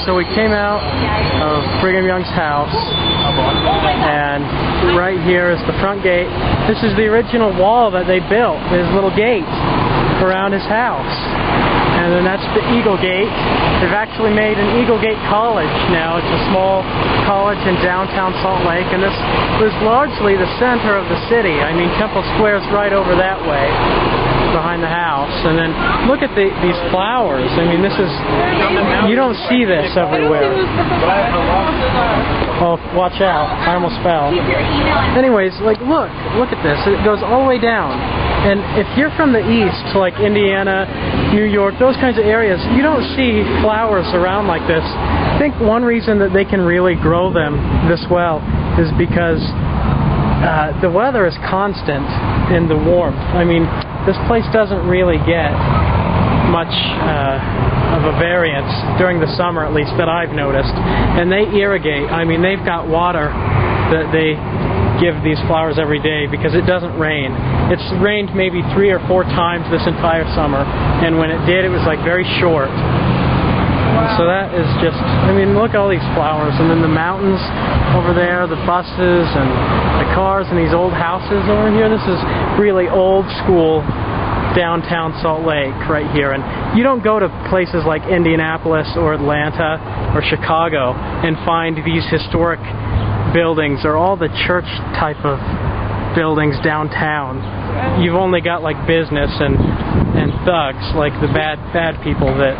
so we came out of Brigham Young's house, and right here is the front gate. This is the original wall that they built, his little gate around his house. And then that's the Eagle Gate. They've actually made an Eagle Gate College now. It's a small college in downtown Salt Lake, and this was largely the center of the city. I mean, Temple Square's right over that way, behind the house. And then look at these flowers. I mean, this is, you don't see this everywhere. Oh, watch out. I almost fell. Anyways, like, look at this. It goes all the way down. And if you're from the east, like Indiana, New York, those kinds of areas, you don't see flowers around like this. I think one reason that they can really grow them this well is because the weather is constant in the warmth. I mean, this place doesn't really get much of a variance during the summer, at least that I've noticed. And they irrigate. I mean, they've got water that they give these flowers every day because it doesn't rain. It's rained maybe 3 or 4 times this entire summer, and when it did, it was like very short. Wow. So that is just, I mean, look at all these flowers, and then the mountains over there, the buses and the cars and these old houses over here. This is really old school downtown Salt Lake right here. And you don't go to places like Indianapolis or Atlanta or Chicago and find these historic buildings or all the church type of buildings downtown. You've only got like business and thugs, like the bad people that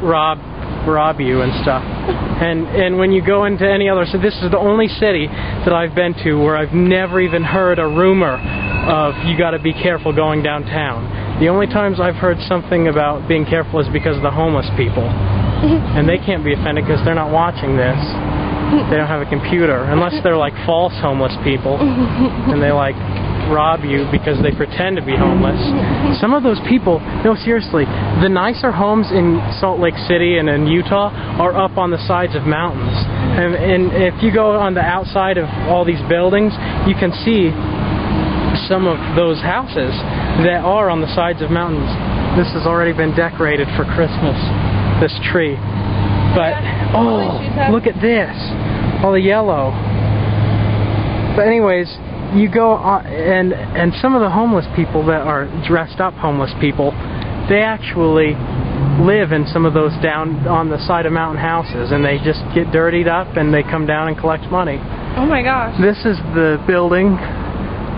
rob you and stuff. And when you go into any other, so this is the only city that I've been to where I've never even heard a rumor of you got to be careful going downtown. The only times I've heard something about being careful is because of the homeless people, and they can't be offended because they're not watching this. They don't have a computer, unless they're like false homeless people, and they like rob you because they pretend to be homeless. Some of those people, no seriously, the nicer homes in Salt Lake City and in Utah are up on the sides of mountains. And if you go on the outside of all these buildings, you can see some of those houses that are on the sides of mountains. This has already been decorated for Christmas, this tree. But, oh, look at this. All the yellow. But anyways, you go on, and some of the homeless people that are dressed up homeless people, they actually live in some of those down on the side of mountain houses, and they just get dirtied up and they come down and collect money. Oh my gosh. This is the building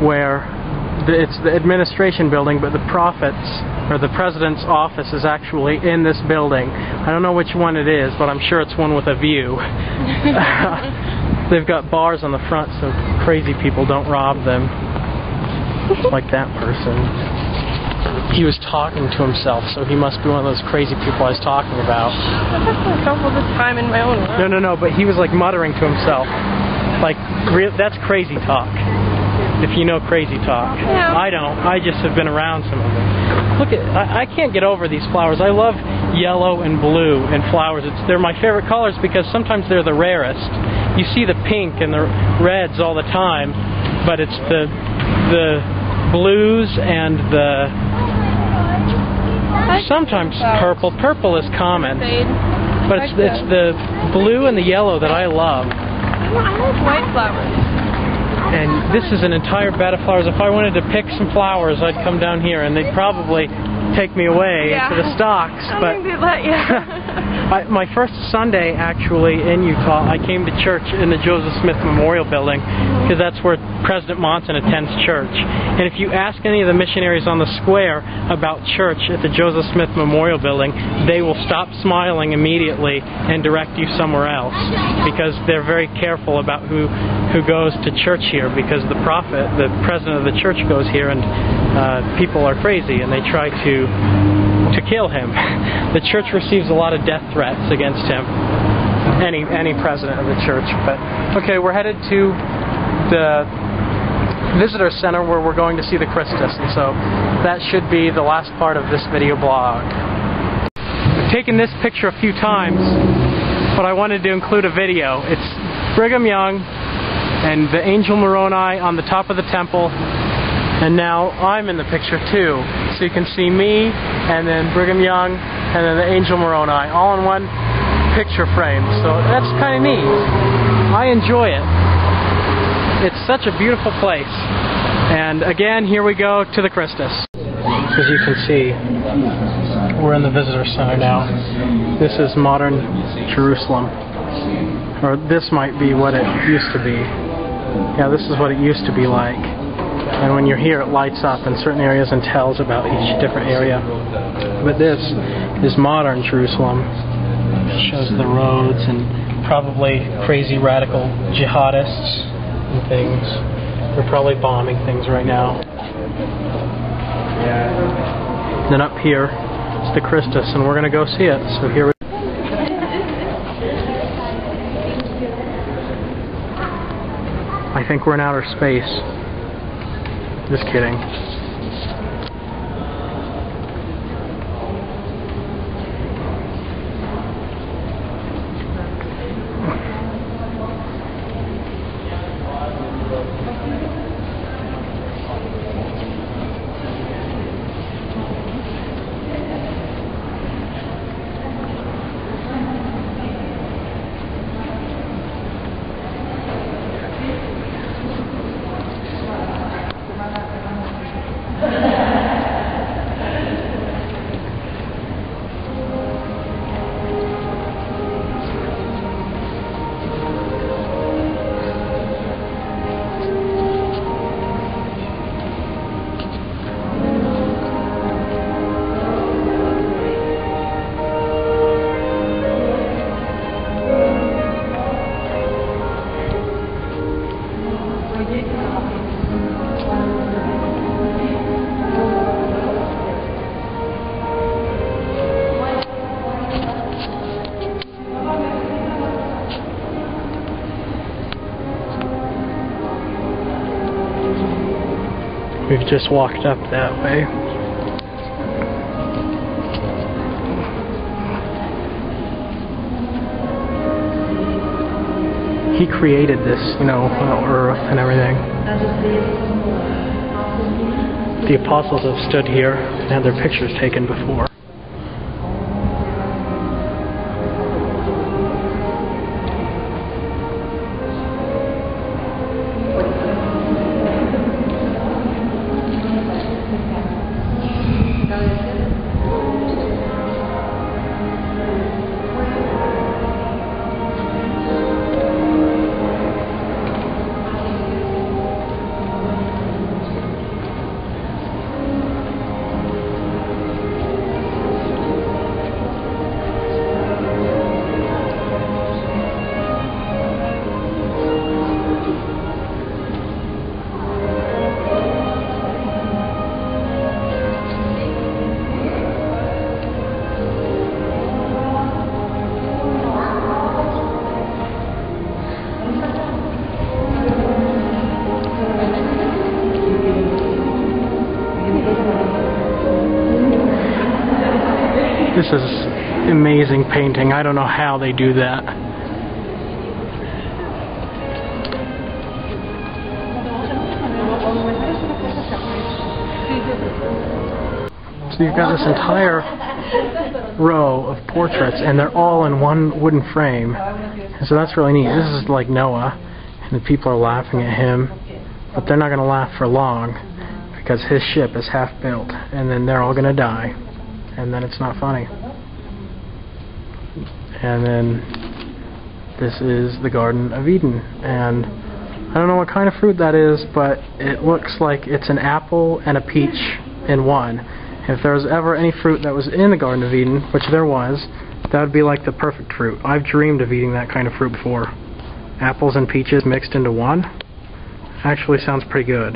where it's the administration building, but the the president's office is actually in this building. I don't know which one it is, but I'm sure it's one with a view. They've got bars on the front so crazy people don't rob them. Like that person. He was talking to himself, so he must be one of those crazy people I was talking about. I've had myself all this time in my own room. No, but he was like muttering to himself. Like, that's crazy talk. If you know crazy talk. Yeah. I don't. I just have been around some of them. Look at, I can't get over these flowers. I love yellow and blue and flowers. They're my favorite colors because sometimes they're the rarest. You see the pink and the reds all the time, but it's the blues and the sometimes purple. Purple is common, but it's the blue and the yellow that I love. I like white flowers. And this is an entire bed of flowers. If I wanted to pick some flowers, I'd come down here, and they'd probably take me away to the stocks. But my first Sunday, actually, in Utah, I came to church in the Joseph Smith Memorial Building, because that's where President Monson attends church. And if you ask any of the missionaries on the square about church at the Joseph Smith Memorial Building, they will stop smiling immediately and direct you somewhere else, because they're very careful about who goes to church here, because the president of the church goes here, and people are crazy, and they try to kill him. The church receives a lot of death threats against him, any president of the church. But okay, we're headed to the visitor center where we're going to see the Christus, and so that should be the last part of this video blog. I've taken this picture a few times, but I wanted to include a video. It's Brigham Young and the angel Moroni on the top of the temple, and now I'm in the picture too. So you can see me, and then Brigham Young, and then the angel Moroni, all in one picture frames, so that's kind of neat. I enjoy it. It's such a beautiful place. And again, here we go to the Christus. As you can see, we're in the visitor center now. This is modern Jerusalem. Or this might be what it used to be. Yeah, this is what it used to be like. And when you're here, it lights up in certain areas and tells about each different area. But this is modern Jerusalem. It shows the roads and probably crazy radical jihadists and things. They're probably bombing things right now. Then up here is the Christus, and we're going to go see it. So here we go. I think we're in outer space. Just kidding. We've just walked up that way. He created this, earth and everything. The apostles have stood here and had their pictures taken before. This is amazing painting. I don't know how they do that. So you've got this entire row of portraits, and they're all in one wooden frame. And so that's really neat. This is like Noah, and the people are laughing at him, but they're not going to laugh for long because his ship is half built, and then they're all going to die. And then it's not funny. And then this is the Garden of Eden, and I don't know what kind of fruit that is, but it looks like it's an apple and a peach in one. If there was ever any fruit that was in the Garden of Eden, which there was, that would be like the perfect fruit. I've dreamed of eating that kind of fruit before. Apples and peaches mixed into one. Actually sounds pretty good.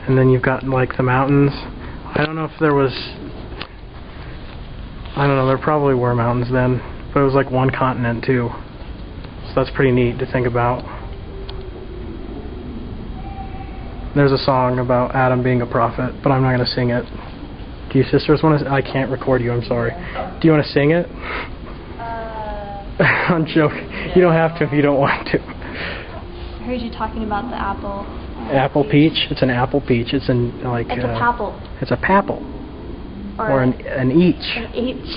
And then you've got like the mountains. I don't know if there was... I don't know, there probably were mountains then, but it was like one continent too. So that's pretty neat to think about. There's a song about Adam being a prophet, but I'm not going to sing it. Do you sisters want to? I can't record you, I'm sorry. Do you want to sing it? I'm joking. You don't have to if you don't want to. I heard you talking about the apple. Apple peach? It's an apple peach. It's an like. It's a papple. It's a papple. Or an each. An each.